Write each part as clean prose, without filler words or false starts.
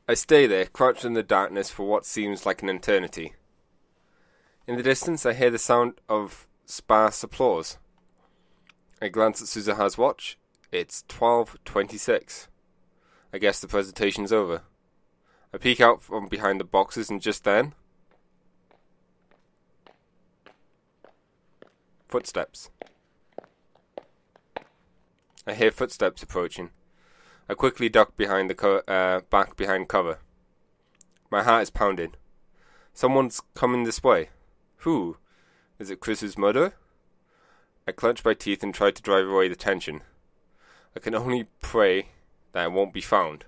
I stay there, crouched in the darkness for what seems like an eternity. In the distance, I hear the sound of sparse applause. I glance at Suzuha's watch. It's 12:26. I guess the presentation's over. I peek out from behind the boxes, and just then... footsteps. I hear footsteps approaching. I quickly duck behind the back behind cover. My heart is pounding. Someone's coming this way. Who? Is it Kurisu's murderer? I clench my teeth and try to drive away the tension. I can only pray that I won't be found.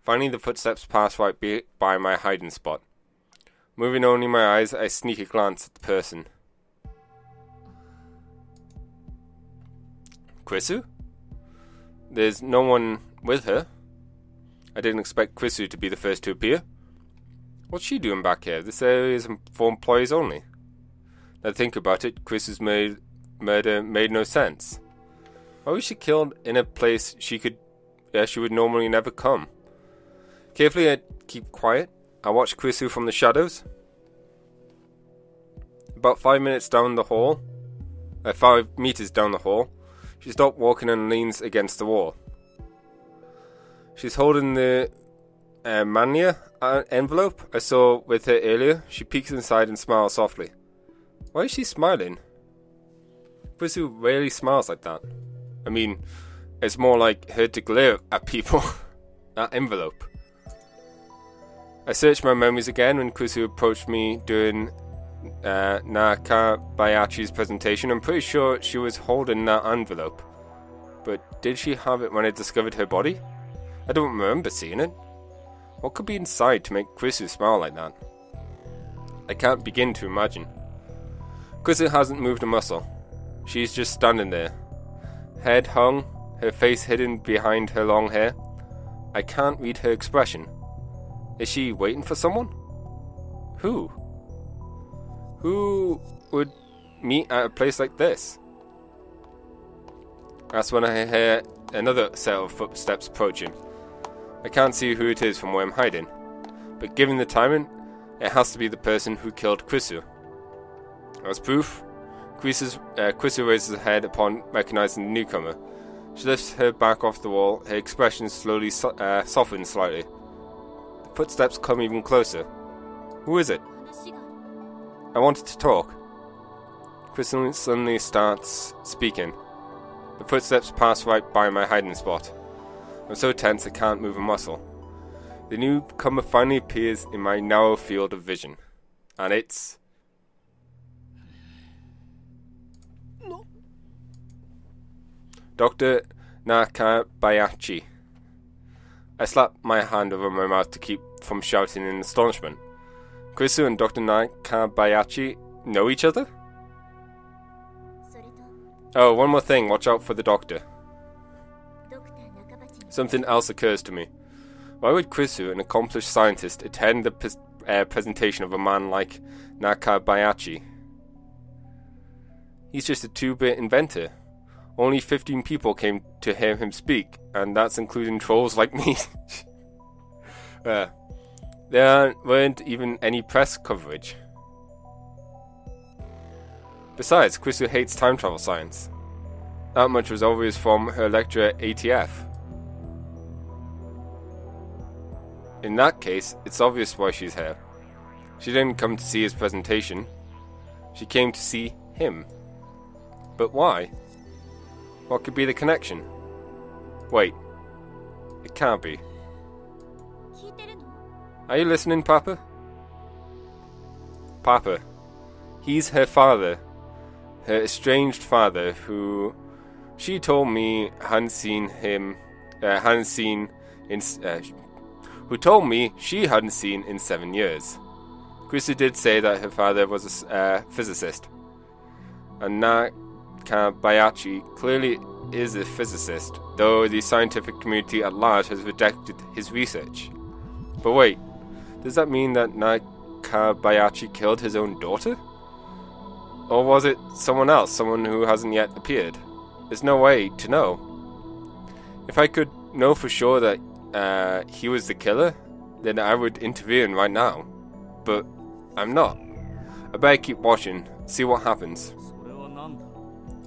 Finally, the footsteps pass right by my hiding spot. Moving only my eyes, I sneak a glance at the person. Kurisu? There's no one with her. I didn't expect Kurisu to be the first to appear. What's she doing back here? This area is for employees only. Now think about it, Kurisu's murder made no sense. Why was she killed in a place she would normally never come? Carefully, I keep quiet. I watch Kurisu from the shadows. About 5 meters down the hall, she stopped walking and leans against the wall. She's holding the mania envelope I saw with her earlier. She peeks inside and smiles softly. Why is she smiling? Kurisu rarely smiles like that. I mean, it's more like her to glare at people. That envelope. I searched my memories again when Kurisu approached me during Nakabayachi's presentation. I'm pretty sure she was holding that envelope. But did she have it when I discovered her body? I don't remember seeing it. What could be inside to make Kurisu smile like that? I can't begin to imagine. Kurisu hasn't moved a muscle. She's just standing there. Head hung, her face hidden behind her long hair. I can't read her expression. Is she waiting for someone? Who? Who would meet at a place like this? That's when I hear another set of footsteps approaching. I can't see who it is from where I'm hiding, but given the timing, it has to be the person who killed Kurisu. As proof, Kurisu raises her head upon recognizing the newcomer. She lifts her back off the wall, her expression slowly softens slightly. The footsteps come even closer. Who is it? I wanted to talk. Kurisu suddenly starts speaking. The footsteps pass right by my hiding spot. I'm so tense I can't move a muscle. The newcomer finally appears in my narrow field of vision. And it's... Dr. Nakabayachi. I slap my hand over my mouth to keep from shouting in astonishment. Kurisu and Dr. Nakabayachi know each other? Oh, one more thing, watch out for the doctor. Something else occurs to me. Why would Kurisu, an accomplished scientist, attend the presentation of a man like Nakabayachi? He's just a 2-bit inventor. Only 15 people came to hear him speak, and that's including trolls like me. There weren't even any press coverage. Besides, Kurisu hates time travel science. That much was obvious from her lecture at ATF. In that case, it's obvious why she's here. She didn't come to see his presentation. She came to see him. But why? What could be the connection? Wait. It can't be. Are you listening, Papa? Papa. He's her father. Her estranged father, who she told me hadn't seen in 7 years. Kurisu did say that her father was a physicist. And Nakabayachi clearly is a physicist, though the scientific community at large has rejected his research. But wait, does that mean that Nakabayachi killed his own daughter? Or was it someone else, someone who hasn't yet appeared? There's no way to know. If I could know for sure that he was the killer, then I would intervene right now. But I'm not. I better keep watching, see what happens.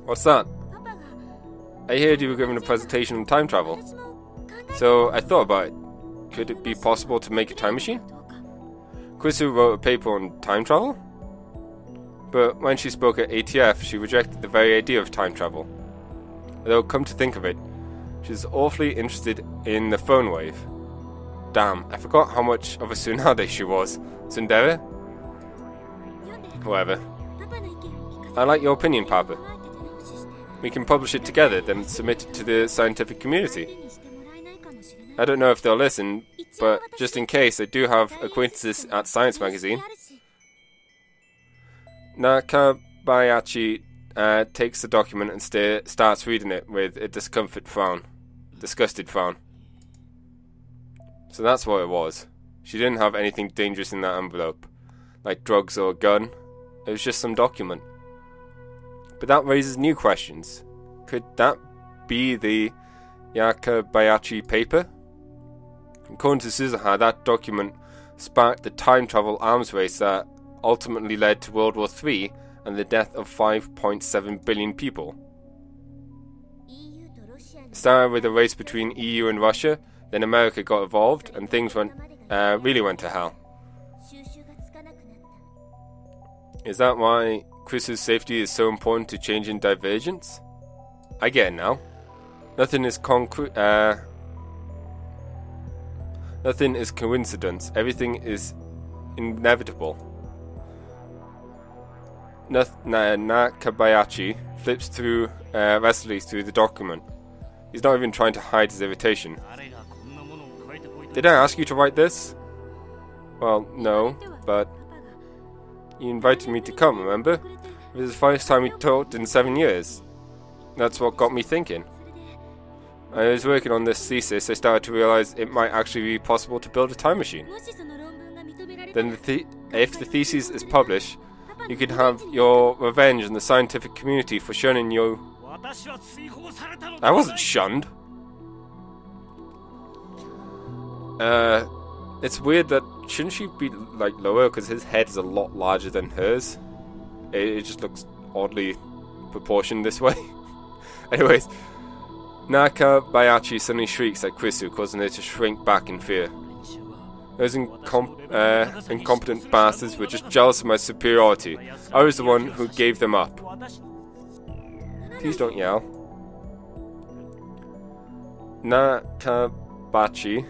What's that? I heard you were giving a presentation on time travel. So I thought about it. Could it be possible to make a time machine? Kurisu wrote a paper on time travel? But when she spoke at ATF, she rejected the very idea of time travel. Although, come to think of it, she's awfully interested in the phone wave. Damn, I forgot how much of a tsunade she was. Tsundere? Whatever. I like your opinion, Papa. We can publish it together, then submit it to the scientific community. I don't know if they'll listen, but just in case, I do have acquaintances at Science magazine. Nakabayashi takes the document and starts reading it with a disgusted frown. So that's what it was. She didn't have anything dangerous in that envelope, like drugs or a gun. It was just some document. But that raises new questions. Could that be the Nakabayashi paper? According to Suzuha, that document sparked the time travel arms race that ultimately led to World War III and the death of 5.7 billion people. It started with a race between EU and Russia, then America got involved, and things really went to hell. Is that why Kurisu's safety is so important to changing divergence? I get it now. Nothing is nothing is coincidence. Everything is inevitable. Nakabayashi flips through restlessly through the document. He's not even trying to hide his irritation. Did I ask you to write this? Well, no, but you invited me to come, remember? It was the first time we talked in 7 years. That's what got me thinking. I was working on this thesis, I started to realize it might actually be possible to build a time machine. Then if the thesis is published, you could have your revenge in the scientific community for shunning you. I wasn't shunned. It's weird that, shouldn't she be like lower, because his head is a lot larger than hers? It just looks oddly proportioned this way. Anyways, Nakabayashi suddenly shrieks at Kurisu, causing her to shrink back in fear. Those incompetent bastards were just jealous of my superiority. I was the one who gave them up. Please don't yell. Nakabachi.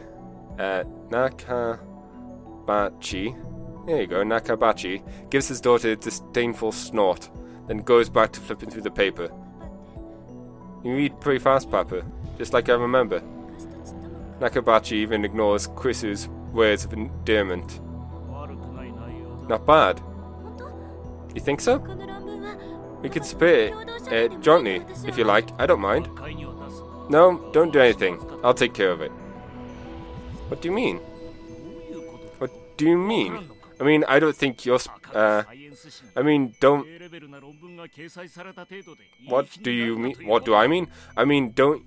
There you go, Nakabachi gives his daughter a disdainful snort, then goes back to flipping through the paper. You read pretty fast, Papa, just like I remember. Nakabachi even ignores Kurisu's words of endearment. Not bad. You think so? We could split it jointly, if you like. I don't mind. No, don't do anything. I'll take care of it. What do you mean? What do you mean? I mean, I don't think you're... don't... What do you mean? What do I mean? I mean, don't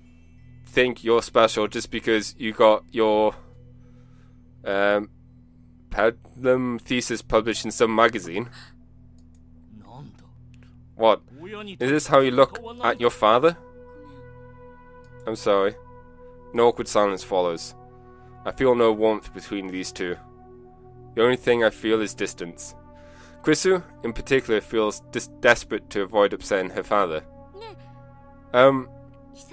think you're special just because you got your... Peddlum thesis published in some magazine. What? Is this how you look at your father? I'm sorry. An awkward silence follows. I feel no warmth between these two. The only thing I feel is distance. Kurisu, in particular, feels desperate to avoid upsetting her father.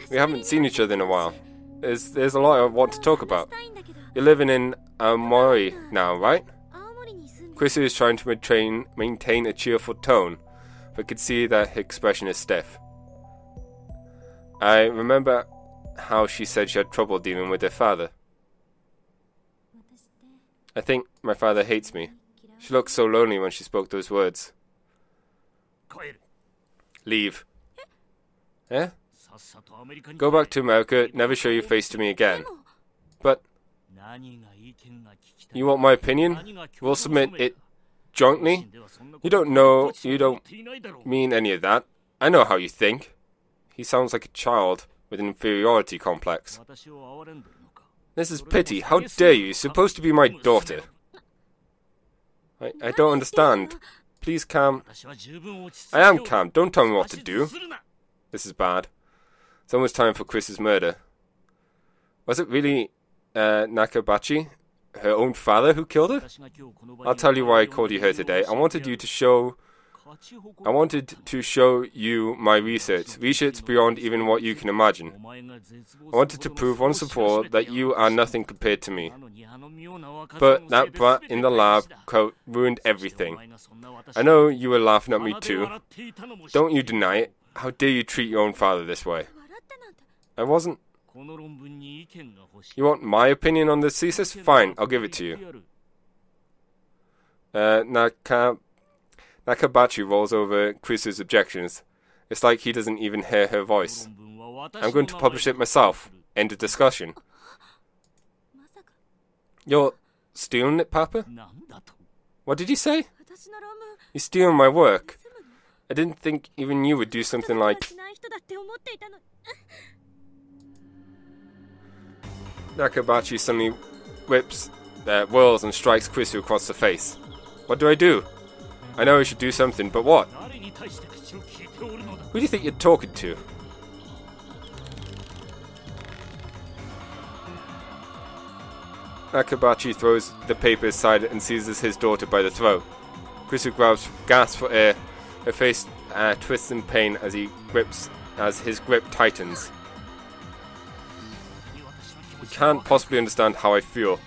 We haven't seen each other in a while. There's a lot I want to talk about. You're living in Aomori now, right? Kurisu is trying to maintain a cheerful tone, but could see that her expression is stiff. I remember how she said she had trouble dealing with her father. I think my father hates me. She looked so lonely when she spoke those words. Leave. Eh? Go back to America, never show your face to me again. But... You want my opinion? We'll submit it jointly? You don't mean any of that. I know how you think. He sounds like a child with an inferiority complex. This is pity. How dare you? You're supposed to be my daughter. I don't understand. Please calm. I am calm. Don't tell me what to do. This is bad. It's almost time for Chris's murder. Was it really Nakabachi, her own father, who killed her? I'll tell you why I called you here today. I wanted to show you my research beyond even what you can imagine. I wanted to prove once and for all that you are nothing compared to me. But that brat in the lab coat ruined everything. I know you were laughing at me too. Don't you deny it. How dare you treat your own father this way? I wasn't. You want my opinion on this thesis? Fine, I'll give it to you. Nakabachi rolls over Kurisu's objections. It's like he doesn't even hear her voice. I'm going to publish it myself. End of discussion. You're stealing it, Papa? What did you say? You're stealing my work. I didn't think even you would do something like... Nakabachi suddenly whirls and strikes Kurisu across the face. What do I do? I know I should do something, but what? Who do you think you're talking to? Nakabachi throws the paper aside and seizes his daughter by the throat. Kurisu gasps for air. Her face twists in pain as his grip tightens. You can't possibly understand how I feel.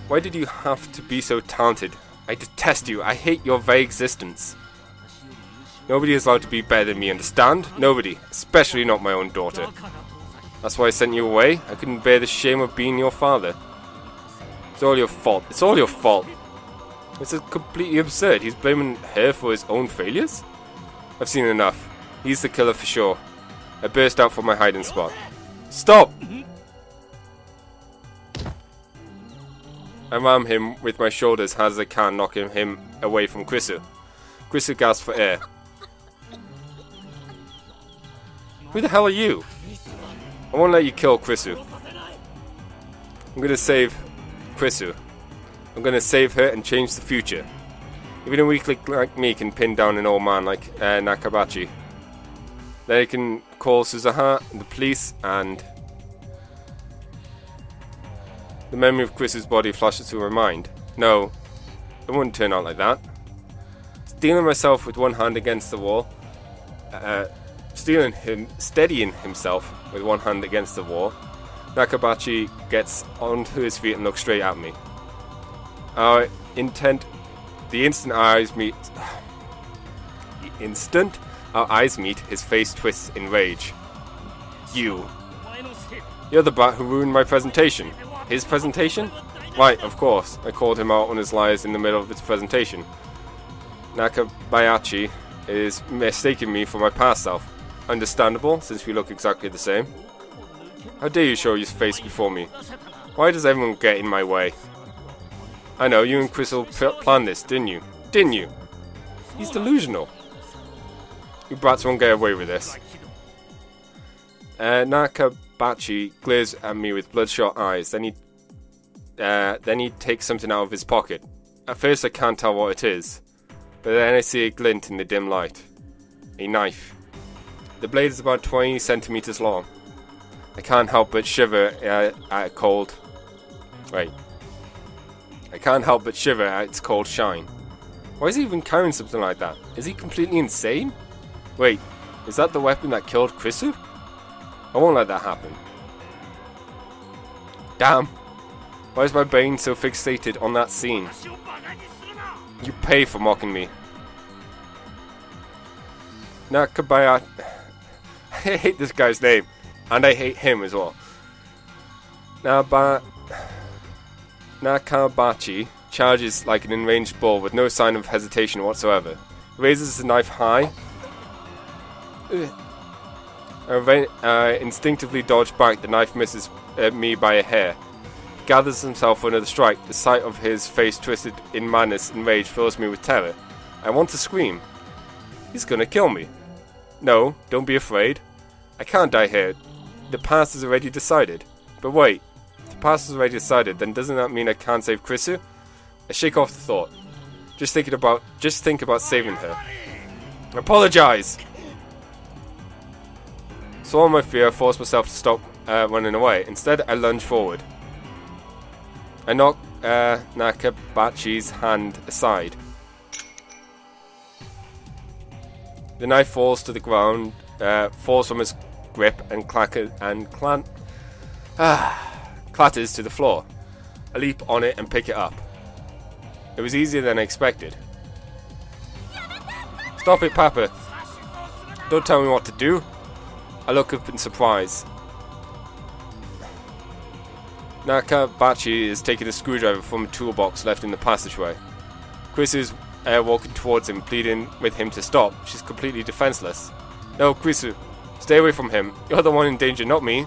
Why did you have to be so talented? I detest you. I hate your very existence. Nobody is allowed to be better than me, understand? Nobody. Especially not my own daughter. That's why I sent you away. I couldn't bear the shame of being your father. It's all your fault. It's all your fault. It's completely absurd. He's blaming her for his own failures? I've seen enough. He's the killer for sure. I burst out from my hiding spot. Stop! I ram him with my shoulders as I can, knocking him away from Kurisu. Kurisu gasps for air. Who the hell are you? I won't let you kill Kurisu. I'm gonna save Kurisu. I'm gonna save her and change the future. Even a weakling like me can pin down an old man like Nakabachi. Then I can call Suzuha and the police, and the memory of Kurisu's body flashes through my mind. No, it wouldn't turn out like that. Stealing myself with one hand against the wall, steadying himself with one hand against the wall, Nakabachi gets onto his feet and looks straight at me. The instant our eyes meet, his face twists in rage. You're the brat who ruined my presentation. His presentation? Right, of course. I called him out on his lies in the middle of his presentation. Nakabayashi is mistaking me for my past self. Understandable, since we look exactly the same. How dare you show your face before me? Why does everyone get in my way? I know, you and Crystal planned this, didn't you? Didn't you? He's delusional. You brats won't get away with this. Nakabachi glares at me with bloodshot eyes. Then he takes something out of his pocket. At first I can't tell what it is, but then I see a glint in the dim light. A knife. The blade is about 20 centimeters long. I can't help but shiver at its cold shine. Why is he even carrying something like that? Is he completely insane? Wait, is that the weapon that killed Kurisu? I won't let that happen. Damn! Why is my brain so fixated on that scene? You pay for mocking me. Nakabayashi. I hate this guy's name. And I hate him as well. Nakabachi charges like an enraged bull with no sign of hesitation whatsoever. He raises the knife high. I instinctively dodge back. The knife misses me by a hair. He gathers himself for another strike. The sight of his face twisted in madness and rage fills me with terror. I want to scream. He's gonna kill me. No, don't be afraid. I can't die here. The past is already decided. But wait, the past is already decided, then doesn't that mean I can't save Kurisu? I shake off the thought. Just think about saving her. Apologize! Swallowing my fear, I force myself to stop running away. Instead, I lunge forward. I knock Nakabachi's hand aside. The knife falls to the ground, falls from his grip, and clatters to the floor. I leap on it and pick it up. It was easier than I expected. Stop it, Papa! Don't tell me what to do! I look up in surprise. Nakabachi is taking a screwdriver from a toolbox left in the passageway. Chris is walking towards him, pleading with him to stop. She's completely defenseless. No, Kurisu, stay away from him. You're the one in danger, not me.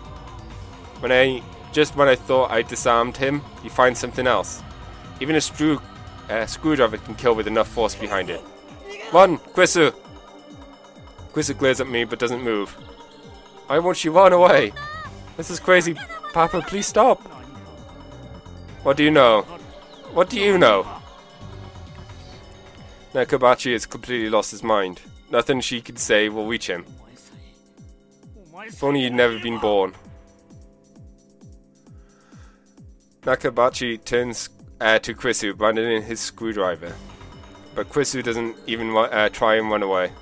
When I thought I disarmed him, he finds something else. Even a screwdriver can kill with enough force behind it. Run, Kurisu! Kurisu glares at me but doesn't move. Why won't you run away? This is crazy. Papa, please stop. What do you know? What do you know? Nakabachi has completely lost his mind. Nothing she could say will reach him. If only he'd never been born. Nakabachi turns to Kurisu, abandoning his screwdriver. But Kurisu doesn't even try and run away.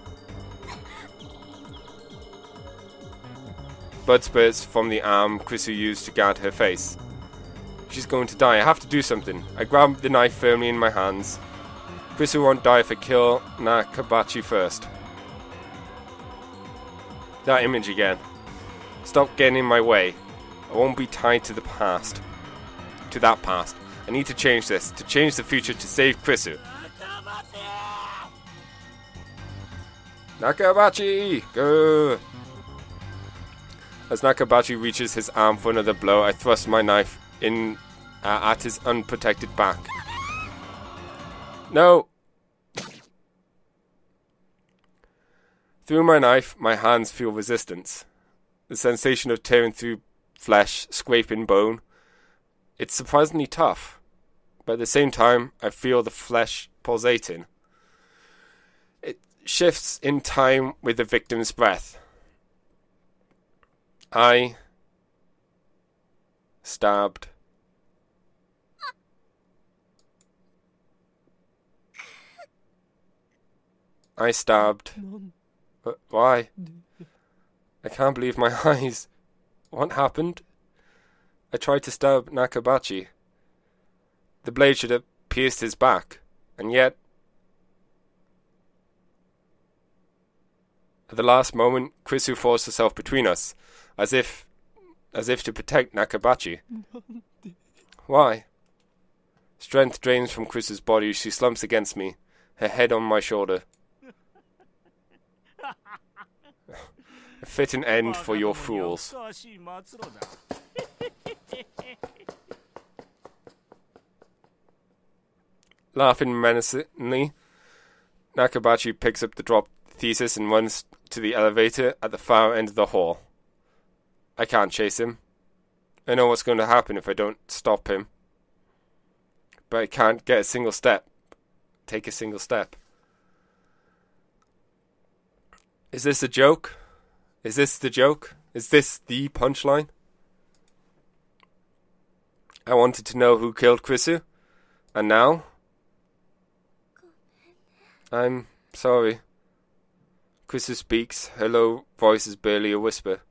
Blood spurts from the arm Kurisu used to guard her face. She's going to die. I have to do something. I grab the knife firmly in my hands. Kurisu won't die if I kill Nakabachi first. That image again. Stop getting in my way. I won't be tied to the past. To that past. I need to change this. To change the future to save Kurisu. Nakabachi! Go! As Nakabachi reaches his arm for another blow, I thrust my knife in at his unprotected back. No! Through my knife, my hands feel resistance. The sensation of tearing through flesh, scraping bone. It's surprisingly tough, but at the same time, I feel the flesh pulsating. It shifts in time with the victim's breath. I stabbed. But why? I can't believe my eyes. What happened? I tried to stab Nakabachi. The blade should have pierced his back, and yet... At the last moment, Kurisu forced herself between us, as if to protect Nakabachi. Why? Strength drains from Kurisu's body. She slumps against me, her head on my shoulder. A fitting end for your fools. Laughing menacingly, Nakabachi picks up the dropped thesis and runs to the elevator at the far end of the hall. I can't chase him. I know what's going to happen if I don't stop him. But I can't take a single step. Is this a joke? Is this the joke? Is this the punchline? I wanted to know who killed Kurisu, and now? I'm sorry. Kurisu speaks. Her low voice is barely a whisper.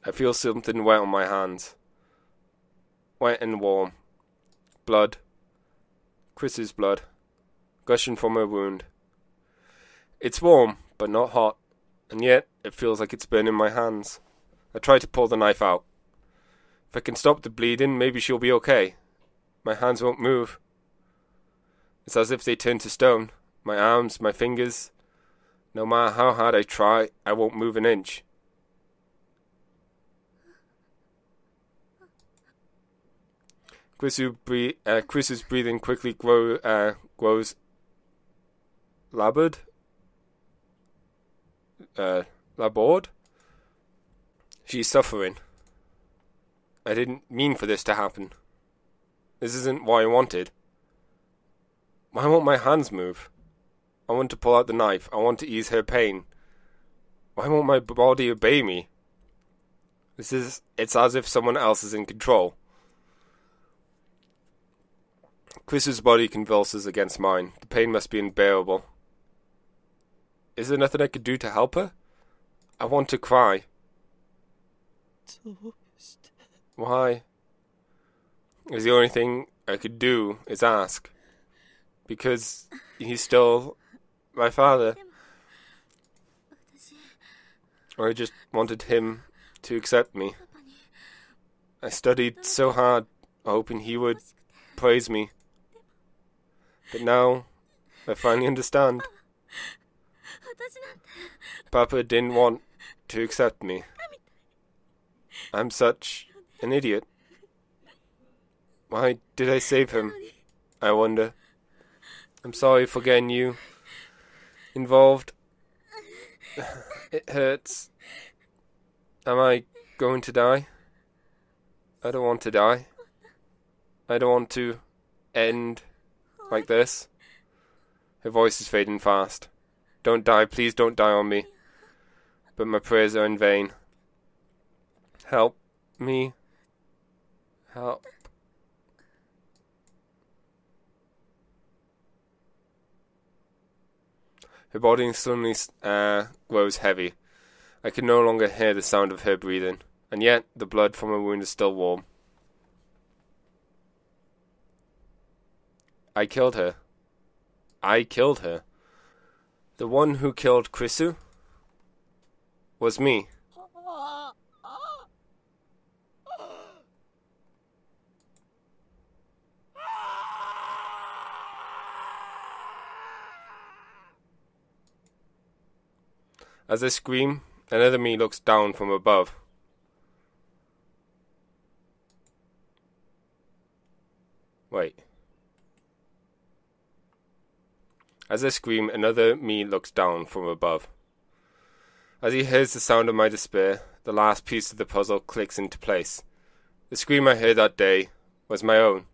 I feel something wet on my hands. Wet and warm. Blood. Kurisu's blood. Gushing from her wound. It's warm, but not hot, and yet it feels like it's burning my hands. I try to pull the knife out. If I can stop the bleeding, maybe she'll be okay. My hands won't move. It's as if they turn to stone. My arms, my fingers. No matter how hard I try, I won't move an inch. Kurisu's breathing quickly grows labored. Labored. She's suffering. I didn't mean for this to happen. This isn't what I wanted. Why won't my hands move? I want to pull out the knife. I want to ease her pain. Why won't my body obey me? It's as if someone else is in control. Kurisu's body convulses against mine. The pain must be unbearable. Is there nothing I could do to help her? I want to cry. Why? Is the only thing I could do is ask. Because he's still my father. Or I just wanted him to accept me. I studied so hard, hoping he would praise me. But now, I finally understand. Papa didn't want to accept me. I'm such an idiot. Why did I save him? I wonder. I'm sorry for getting you involved. It hurts. Am I going to die? I don't want to die. I don't want to end like this. Her voice is fading fast. Don't die, please don't die on me. But my prayers are in vain. Help me. Help. Her body suddenly grows heavy. I can no longer hear the sound of her breathing, and yet the blood from her wound is still warm. I killed her. I killed her. The one who killed Kurisu was me. As I scream, another me looks down from above. Wait. As I scream, another me looks down from above. As he hears the sound of my despair, the last piece of the puzzle clicks into place. The scream I heard that day was my own.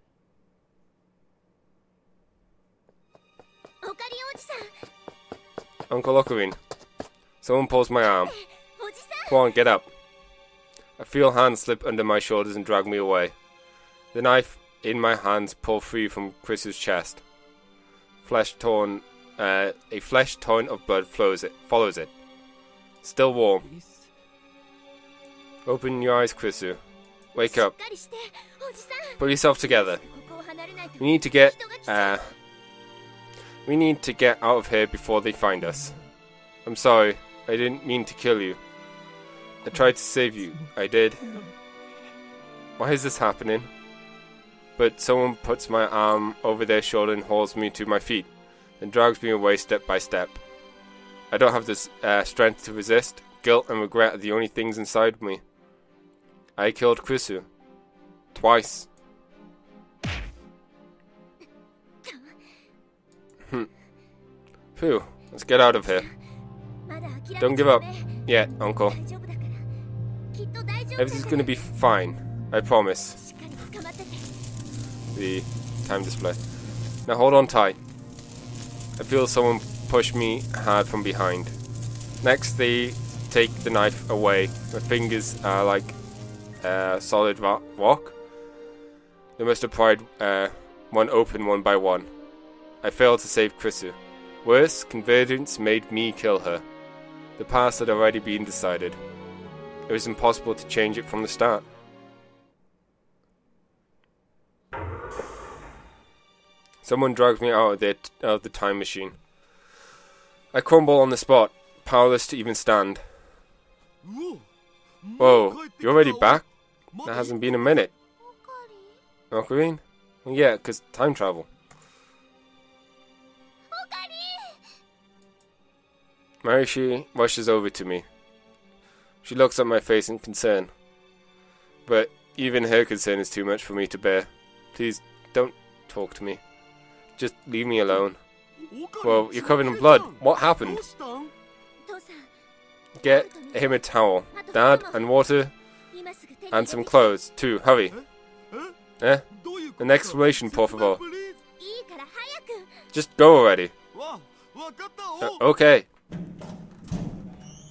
Uncle Ocarine. Someone pulls my arm. Come on, get up. I feel hands slip under my shoulders and drag me away. The knife in my hands pull free from Kurisu's chest. A flesh torrent of blood follows it. Still warm. Open your eyes, Kurisu. Wake up. Put yourself together. We need to get out of here before they find us. I'm sorry. I didn't mean to kill you. I tried to save you. I did. Why is this happening? But someone puts my arm over their shoulder and holds me to my feet, and drags me away step by step. I don't have this strength to resist. Guilt and regret are the only things inside me. I killed Kurisu. Twice. Phew, let's get out of here. Don't give up yet, Uncle. Everything's gonna be fine. I promise. The time display. Now hold on tight. I feel someone push me hard from behind. Next, they take the knife away. My fingers are like solid rock. They must have pried one open one by one. I failed to save Kurisu. Worse, convergence made me kill her. The past had already been decided. It was impossible to change it from the start. Someone drags me out of the time machine. I crumble on the spot, powerless to even stand. Whoa, you're already back? That hasn't been a minute. Ocarine? Well, yeah, because time travel. Marishi rushes over to me. She looks at my face in concern. But even her concern is too much for me to bear. Please, don't talk to me. Just leave me alone. Well, you're covered in blood. What happened? Get him a towel. Dad, and water. And some clothes, too. Hurry. Eh? An explanation, por favor. Just go already. Okay.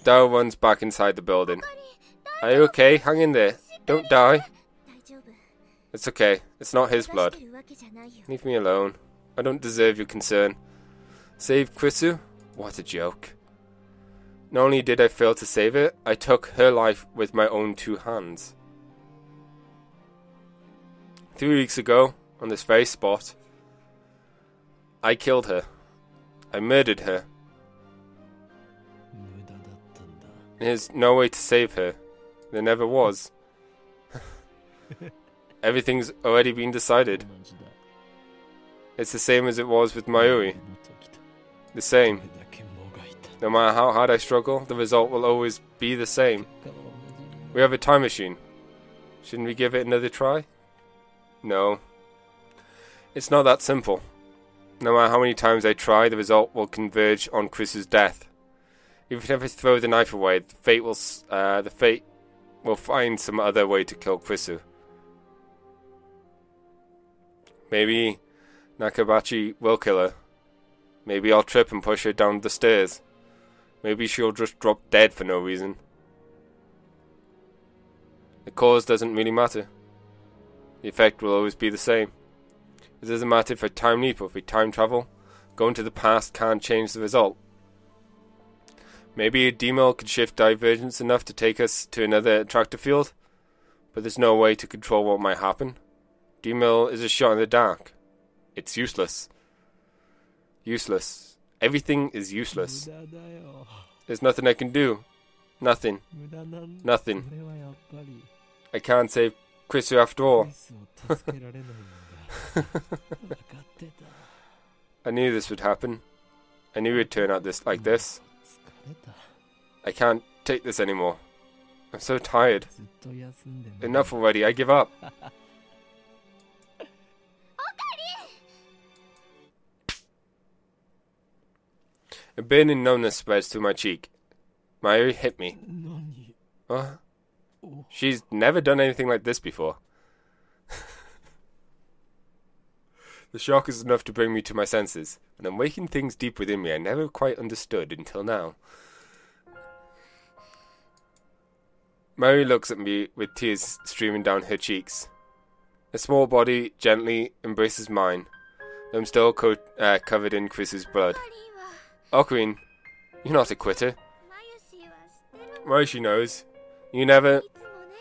Dao runs back inside the building. Are you okay? Hang in there. Don't die. It's okay. It's not his blood. Leave me alone. I don't deserve your concern. Save Kurisu? What a joke. Not only did I fail to save her, I took her life with my own 2 hands. 3 weeks ago, on this very spot, I killed her. I murdered her. There's no way to save her. There never was. Everything's already been decided. It's the same as it was with Mayuri. The same. No matter how hard I struggle, the result will always be the same. We have a time machine. Shouldn't we give it another try? No. It's not that simple. No matter how many times I try, the result will converge on Chris's death. Even if I throw the knife away, the fate will find some other way to kill Kurisu. Maybe Nakabachi will kill her. Maybe I'll trip and push her down the stairs. Maybe she'll just drop dead for no reason. The cause doesn't really matter. The effect will always be the same. It doesn't matter if I time leap or if we time travel. Going to the past can't change the result. Maybe a D-mill could shift divergence enough to take us to another attractor field, but there's no way to control what might happen. D-mill is a shot in the dark. It's useless. Useless. Everything is useless. There's nothing I can do. Nothing. Nothing. I can't save Kurisu after all. I knew this would happen. I knew it would turn out like this. I can't take this anymore. I'm so tired. Enough already, I give up. A burning numbness spreads to my cheek. Mayuri hit me. What? She's never done anything like this before. The shock is enough to bring me to my senses, and I'm waking things deep within me I never quite understood until now. Mayuri looks at me with tears streaming down her cheeks. Her small body gently embraces mine, though I'm still covered in Chris's blood. Ocarine, you're not a quitter. Mayuri knows. You never,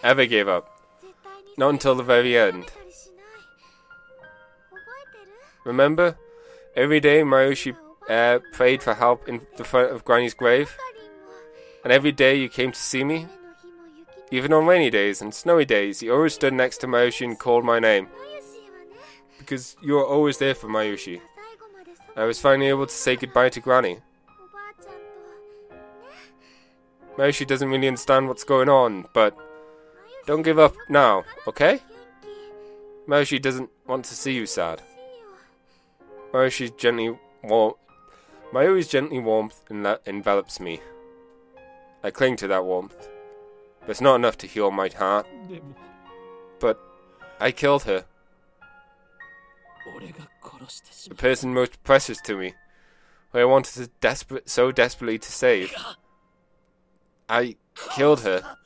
ever gave up. Not until the very end. Remember? Every day Mayuri prayed for help in the front of Granny's grave. And every day you came to see me. Even on rainy days and snowy days, you always stood next to Mayuri and called my name. Because you were always there for Mayuri. I was finally able to say goodbye to Granny. Mayuri doesn't really understand what's going on, but don't give up now, okay? Mayuri doesn't want to see you sad. Mayuri's gently warmth envelops me. I cling to that warmth. But it's not enough to heal my heart. But I killed her. The person most precious to me, who I wanted so desperately to save. I killed her.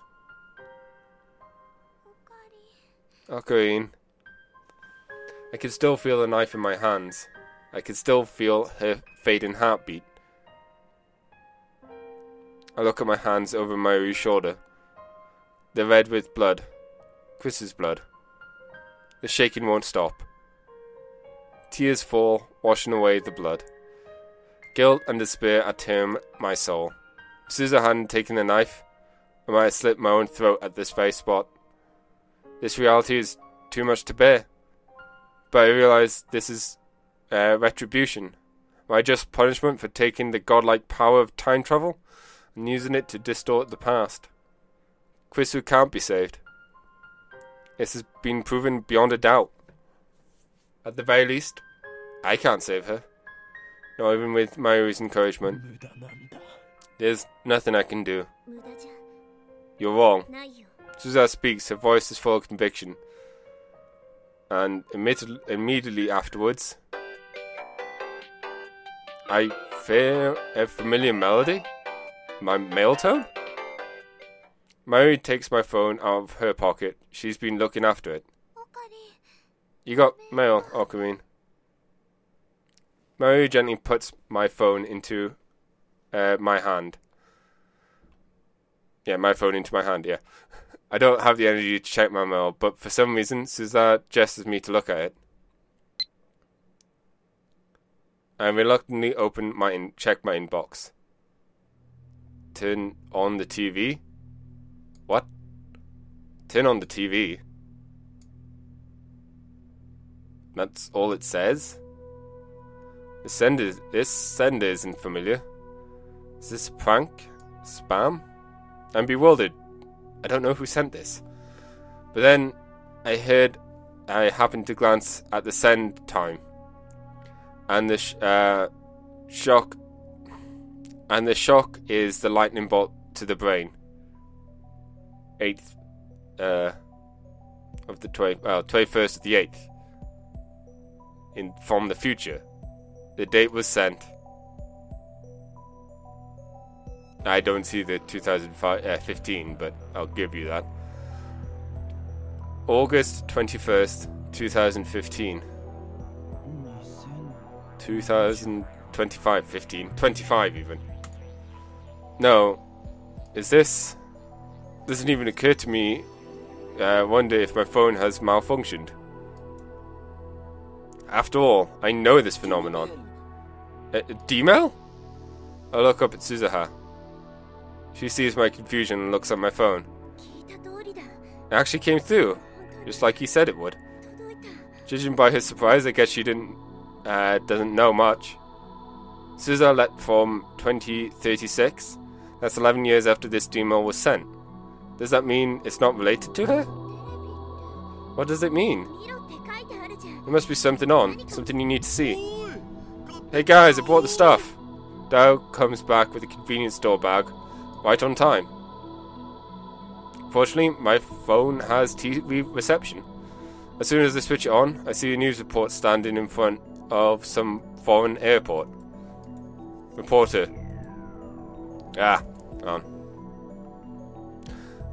Ocarine. I could still feel the knife in my hands. I could still feel her fading heartbeat. I look at my hands over Mayuri's shoulder. They're red with blood. Chris's blood. The shaking won't stop. Tears fall, washing away the blood. Guilt and despair attempt my soul. If Suzu hadn't taken the knife, I might have slit my own throat at this very spot. This reality is too much to bear. But I realize this is retribution. My just punishment for taking the godlike power of time travel and using it to distort the past. Kurisu can't be saved. This has been proven beyond a doubt. At the very least, I can't save her. Not even with Mayuri's encouragement. There's nothing I can do. You're wrong. Suza speaks, her voice is full of conviction. And immediately afterwards, I hear a familiar melody. My mail tone? Mary takes my phone out of her pocket. She's been looking after it. You got mail, Okarin. Mary gently puts my phone into my hand. Yeah, my phone into my hand, yeah. I don't have the energy to check my mail, but for some reason, Suza gestures me to look at it. I reluctantly check my inbox. Turn on the TV? What? Turn on the TV? That's all it says? This sender isn't familiar. Is this a prank? Spam? I'm bewildered. I don't know who sent this. But then I happened to glance at the send time. And the shock is the lightning bolt to the brain. 8th of the 21st of the 8th. From the future. The date was sent. I don't see the 2015, but I'll give you that. August 21st, 2015. 2025, 15, 25 even. No, this doesn't even occur to me. Wonder if my phone has malfunctioned. After all, I know this phenomenon. D-mail? I look up at Suzuha. She sees my confusion and looks at my phone. It actually came through, just like he said it would. Judging by her surprise, I guess she doesn't know much. Suzuha let from 2036. That's 11 years after this D-mail was sent. Does that mean it's not related to her? What does it mean? There must be something something you need to see. Hey guys, I brought the stuff. Dao comes back with a convenience store bag, right on time. Fortunately, my phone has TV reception. As soon as I switch it on, I see a news report standing in front of some foreign airport. Reporter. On.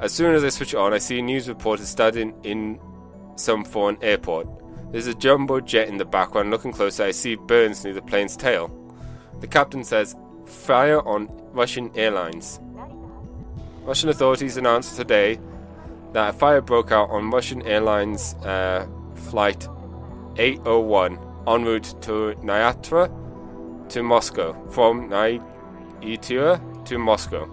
As soon as I switch it on, I see a news reporter standing in some foreign airport. There's a jumbo jet in the background. Looking closer, I see burns near the plane's tail. The captain says, "Fire on Russian airlines." Russian authorities announced today that a fire broke out on Russian Airlines flight 801 en route to Nyatra to Moscow, from Nyitra to Moscow.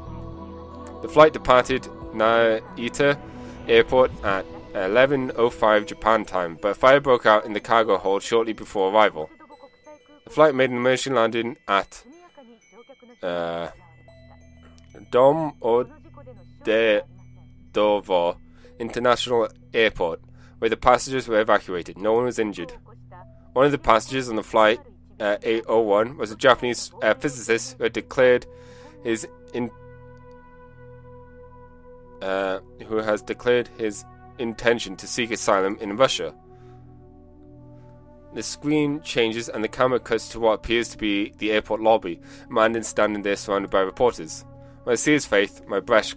The flight departed Narita Airport at 11:05 Japan time, but a fire broke out in the cargo hold shortly before arrival. The flight made an emergency landing at Domodedovo International Airport, where the passengers were evacuated. No one was injured. One of the passengers on the flight 801 was a Japanese physicist who had declared his intention to seek asylum in Russia. The screen changes and the camera cuts to what appears to be the airport lobby. A man is standing there surrounded by reporters. When I see his face, my breath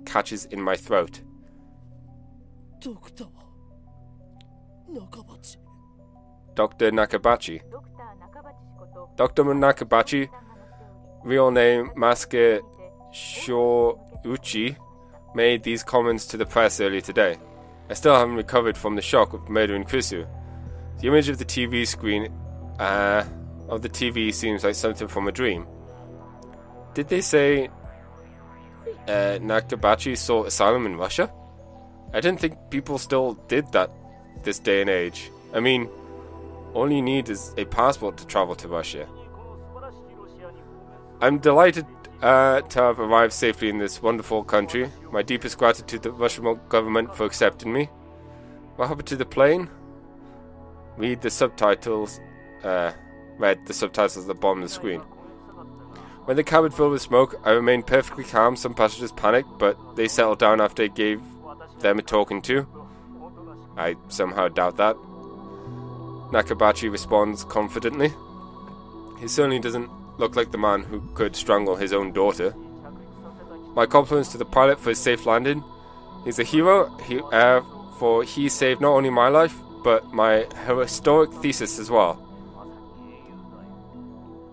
catches in my throat. Dr. Nakabachi. Dr. Nakabachi, real name Masuke Shouuchi, made these comments to the press earlier today. I still haven't recovered from the shock of murdering Kurisu. The image of the TV screen of the TV seems like something from a dream. Did they say Nakabachi sought asylum in Russia? I didn't think people still did that this day and age. I mean, all you need is a passport to travel to Russia. I'm delighted to have arrived safely in this wonderful country. My deepest gratitude to the Russian government for accepting me. What happened to the plane? Read the subtitles at the bottom of the screen. When the cabin filled with smoke, I remained perfectly calm. Some passengers panicked, but they settled down after I gave them a talking to. I somehow doubt that. Nakabachi responds confidently. He certainly doesn't look like the man who could strangle his own daughter. My compliments to the pilot for his safe landing. He's a hero, for he saved not only my life, but my historic thesis as well.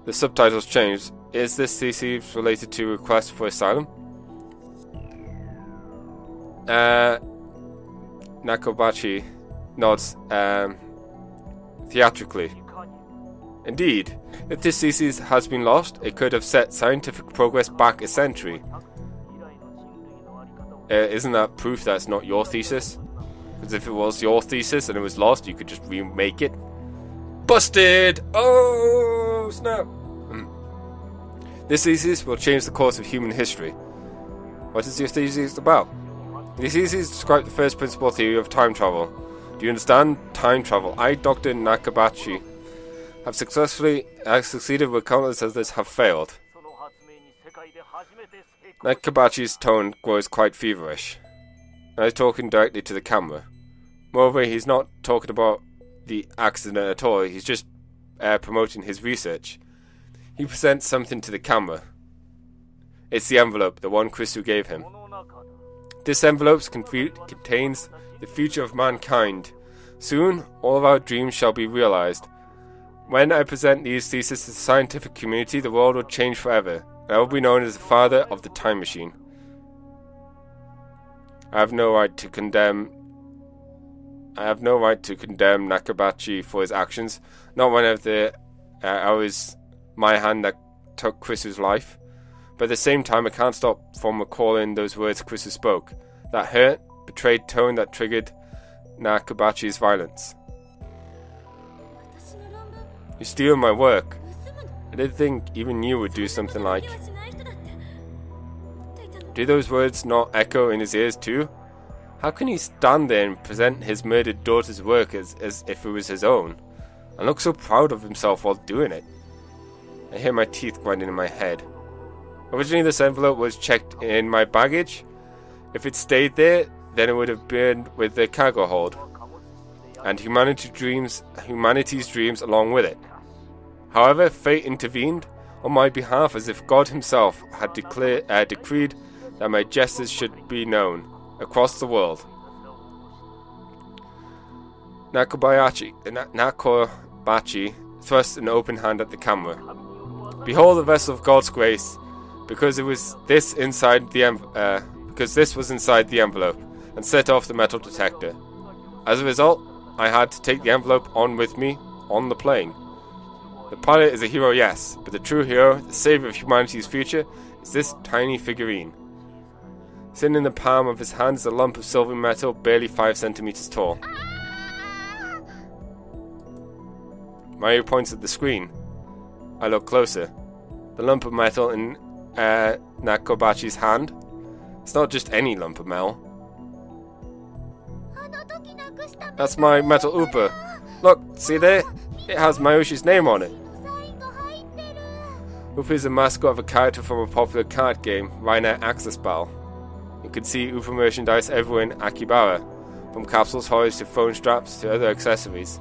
The subtitles changed. Is this thesis related to request for asylum? Nakabachi nods theatrically. Indeed, if this thesis has been lost, it could have set scientific progress back a century. Isn't that proof that it's not your thesis? Because if it was your thesis and it was lost, you could just remake it. Busted! Oh, snap! This thesis will change the course of human history. What is your thesis about? This thesis describes the first principle theory of time travel. Do you understand? Time travel. I, Dr. Nakabachi, have succeeded where countless others have failed. Nakabachi's tone grows quite feverish. Now he's talking directly to the camera. Moreover, he's not talking about the accident at all. He's just promoting his research. He presents something to the camera. It's the envelope, the one Kurisu gave him. This envelope contains the future of mankind. Soon, all of our dreams shall be realized. When I present these theses to the scientific community, the world will change forever. I will be known as the father of the time machine. I have no right to condemn Nakabachi for his actions. Not one of it was my hand that took Kurisu's life. But at the same time, I can't stop from recalling those words Kurisu spoke. That hurt, betrayed tone that triggered Nakabachi's violence. You steal my work. I didn't think even you would do something like. Do those words not echo in his ears too? How can he stand there and present his murdered daughter's work as if it was his own, and look so proud of himself while doing it? I hear my teeth grinding in my head. Originally this envelope was checked in my baggage. If it stayed there, then it would have been with the cargo hold, and humanity's dreams along with it. However, fate intervened on my behalf as if God himself had decreed that my gestures should be known across the world. Nakabachi thrust an open hand at the camera. Behold the vessel of God's grace, because this was inside the envelope, and set off the metal detector. As a result, I had to take the envelope on with me on the plane. The pilot is a hero, yes, but the true hero, the savior of humanity's future, is this tiny figurine. Sitting in the palm of his hand is a lump of silver metal barely 5 centimeters tall. Mario points at the screen. I look closer. The lump of metal in Nakabachi's hand. It's not just any lump of metal. That's my metal Upa. Look, see there? It has Mayoshi's name on it. Upa is a mascot of a character from a popular card game, Rainer Access Battle. You can see Upa merchandise everywhere in Akibara, from capsules, toys to phone straps to other accessories.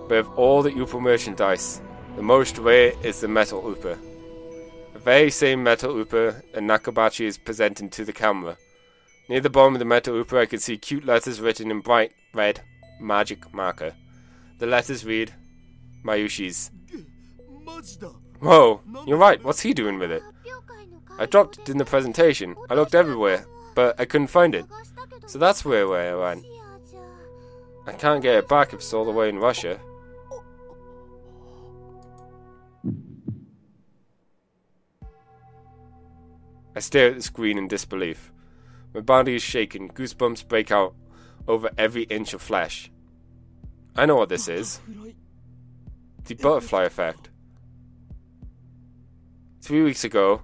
But of all the Upa merchandise, the most rare is the metal Upa. The very same metal Upa that Nakabachi is presenting to the camera. Near the bottom of the metal Upa I could see cute letters written in bright red magic marker. The letters read, Mayoshi's. Whoa, you're right, what's he doing with it? I dropped it in the presentation. I looked everywhere, but I couldn't find it. So that's where I went. I can't get it back if it's all the way in Russia. I stare at the screen in disbelief. My body is shaking, goosebumps break out over every inch of flesh. I know what this is. The butterfly effect. 3 weeks ago,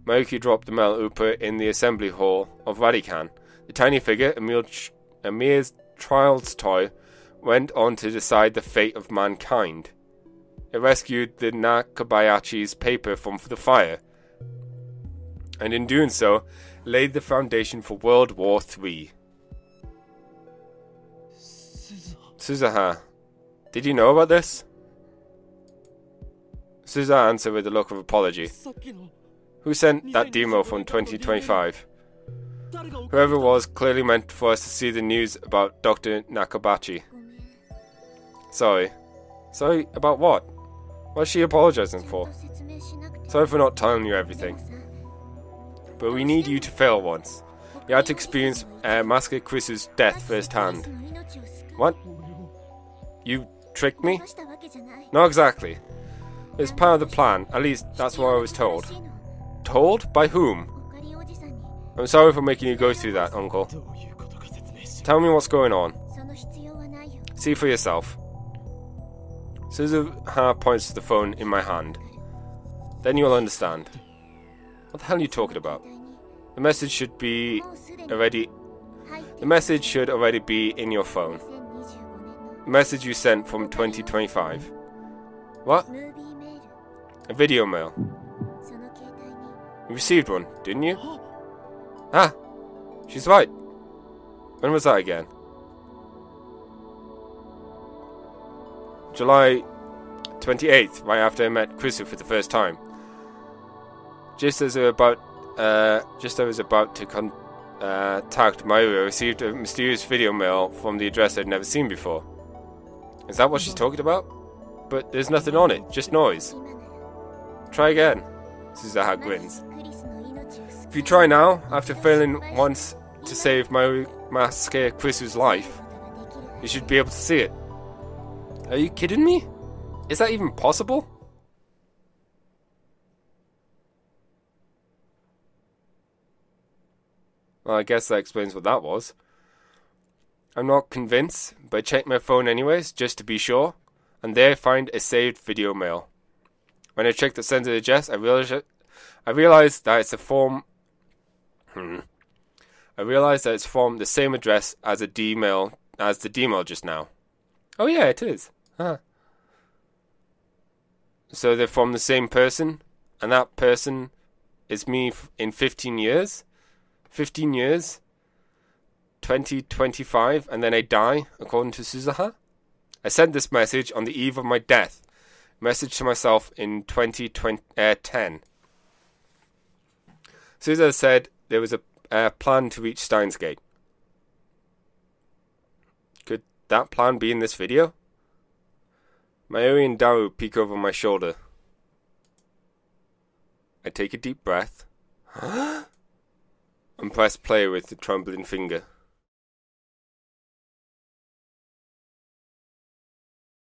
Mayuki dropped the metal Upa in the assembly hall of Radican. The tiny figure, a mere child's toy, went on to decide the fate of mankind. It rescued the Nakabayachi's paper from the fire, and in doing so, laid the foundation for World War III. Suzuha, did you know about this? Suzuha answered with a look of apology. Who sent that demo from 2025? Whoever it was clearly meant for us to see the news about Dr. Nakabachi. Sorry. Sorry about what? What's she apologizing for? Sorry for not telling you everything. But we need you to fail once. You had to experience Master Kurisu's death firsthand. What? You tricked me? Not exactly. It's part of the plan, at least that's what I was told. Told? By whom? I'm sorry for making you go through that, Uncle. Tell me what's going on. See for yourself. Suzuha points to the phone in my hand. Then you'll understand. What the hell are you talking about? The message should already be in your phone. The message you sent from 2025. What? A video mail. You received one, didn't you? Ah, she's right. When was that again? July 28th, right after I met Kurisu for the first time. Just as I was about to contact Mayu, I received a mysterious video mail from the address I'd never seen before. Is that what she's talking about? But there's nothing on it, just noise. Try again. Suzuha grins. If you try now, after failing once to save Master Kurisu's life, you should be able to see it. Are you kidding me? Is that even possible? Well, I guess that explains what that was. I'm not convinced, but I checked my phone anyways, just to be sure, and there I find a saved video mail. When I checked the sender address, I realized that it's from the same address as the D-mail just now. Oh yeah, it is. Huh. So they're from the same person, and that person is me in 15 years? 15 years? 2025, and then I die, according to Suzuha? I sent this message on the eve of my death. Message to myself in 2010. Suzuha said there was a plan to reach Steins Gate. Could that plan be in this video? Mayuri and Daru peek over my shoulder. I take a deep breath and press play with the trembling finger.